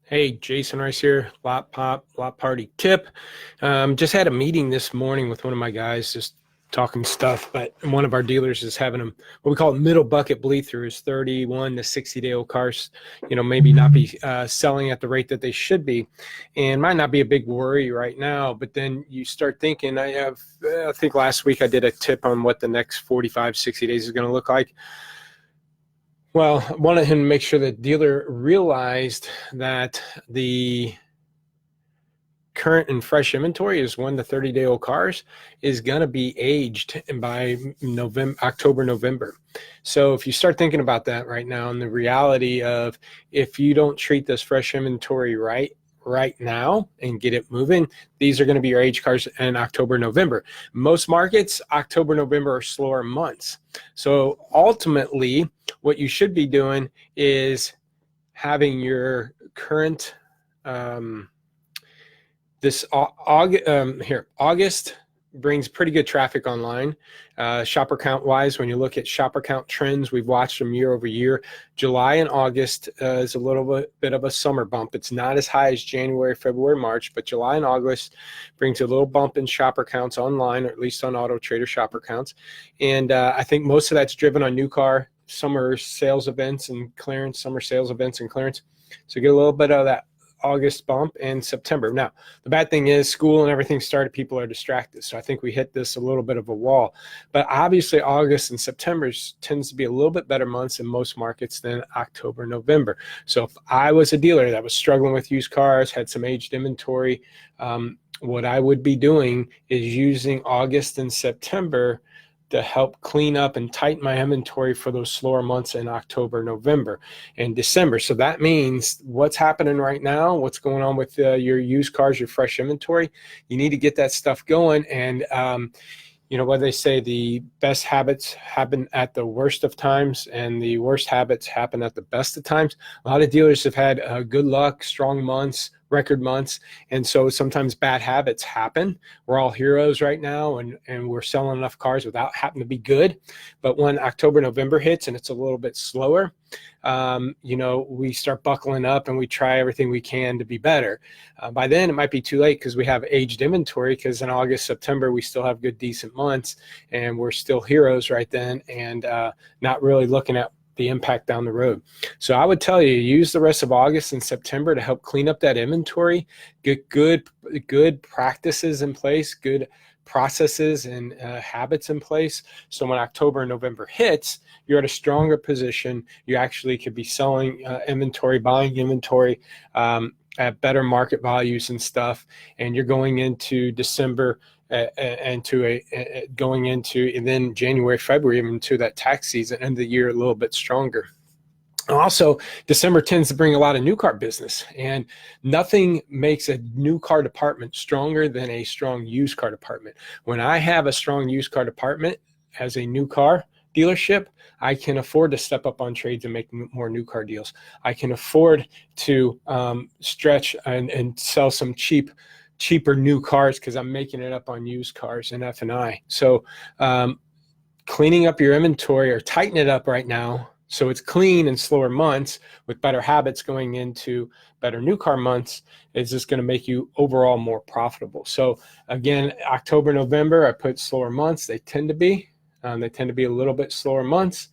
Hey, Jasen Rice here, Lotpop, Lotparty tip. Just had a meeting this morning with one of my guys, just talking stuff. But one of our dealers is having them, what we call middle bucket bleed throughs, 31 to 60-day old cars, maybe not be selling at the rate that they should be, and might not be a big worry right now. But then you start thinking, I think last week I did a tip on what the next 45, 60 days is going to look like. Well, I wanted him to make sure the dealer realized that the current and fresh inventory is 1 to 30-day old cars is going to be aged by October, November. So if you start thinking about that right now, and the reality of if you don't treat this fresh inventory right now and get it moving, these are going to be your age cars in October, November. Most markets, October, November are slower months. So ultimately, what you should be doing is having your current August brings pretty good traffic online. Shopper count wise, when you look at shopper count trends, we've watched them year over year. July and August is a little bit of a summer bump. It's not as high as January, February, March, but July and August brings a little bump in shopper counts online, or at least on Auto Trader shopper counts. And I think most of that's driven on new car summer sales events and clearance, summer sales events and clearance. So get a little bit of that August bump and September. Now, the bad thing is school and everything started, people are distracted. So I think we hit this a little bit of a wall. But obviously August and September tends to be a little bit better months in most markets than October, November. So if I was a dealer that was struggling with used cars, had some aged inventory, what I would be doing is using August and September to help clean up and tighten my inventory for those slower months in October, November, and December. So that means what's happening right now, what's going on with your used cars, your fresh inventory, you need to get that stuff going. And what they say, the best habits happen at the worst of times and the worst habits happen at the best of times. A lot of dealers have had good luck, strong months, record months, and so sometimes bad habits happen. We're all heroes right now, and we're selling enough cars without having to be good. But when October, November hits and it's a little bit slower, we start buckling up and we try everything we can to be better. By then it might be too late because we have aged inventory, because in August, September we still have good decent months and we're still heroes right then, and not really looking at the impact down the road. So I would tell you, use the rest of August and September to help clean up that inventory, get good practices in place, good processes and habits in place. So when October and November hits, you're at a stronger position. You actually could be selling inventory, buying inventory at better market values and stuff. And you're going into December and then January, February, even to that tax season, end of the year a little bit stronger. Also, December tends to bring a lot of new car business, and nothing makes a new car department stronger than a strong used car department. When I have a strong used car department as a new car dealership, I can afford to step up on trades and make more new car deals. I can afford to stretch and sell some cheaper new cars because I'm making it up on used cars and F&I. So cleaning up your inventory or tighten it up right now so it's clean in slower months with better habits going into better new car months is just going to make you overall more profitable. So again, October, November, I put slower months. They tend to be a little bit slower months.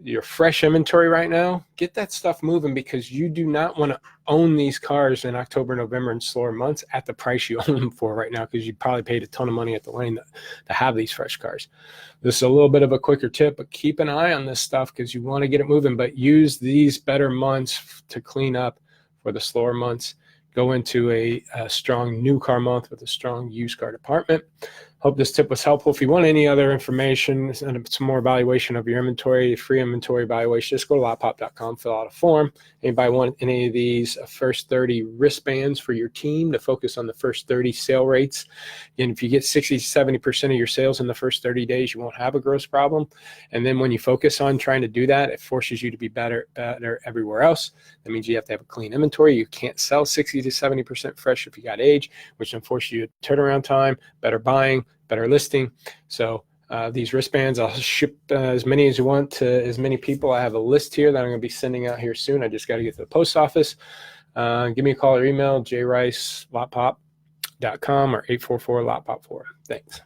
Your fresh inventory right now, get that stuff moving, because you do not want to own these cars in October, November, and slower months at the price you own them for right now, because you probably paid a ton of money at the lane to have these fresh cars. This is a little bit of a quicker tip, but keep an eye on this stuff because you want to get it moving, but use these better months to clean up for the slower months. Go into a strong new car month with a strong used car department. Hope this tip was helpful. If you want any other information and some more evaluation of your inventory, free inventory evaluation, just go to lotpop.com, fill out a form. Anybody want any of these first 30 wristbands for your team to focus on the first 30 sale rates? And if you get 60 to 70% of your sales in the first 30 days, you won't have a gross problem. And then when you focus on trying to do that, it forces you to be better everywhere else. That means you have to have a clean inventory. You can't sell 60 to 70% fresh if you got age, which then forces you to turnaround time, better buying, better listing. So these wristbands, I'll ship as many as you want to as many people. I have a list here that I'm going to be sending out here soon. I just got to get to the post office. Give me a call or email, jrice@lotpop.com or 844-LOTPOP4. Thanks.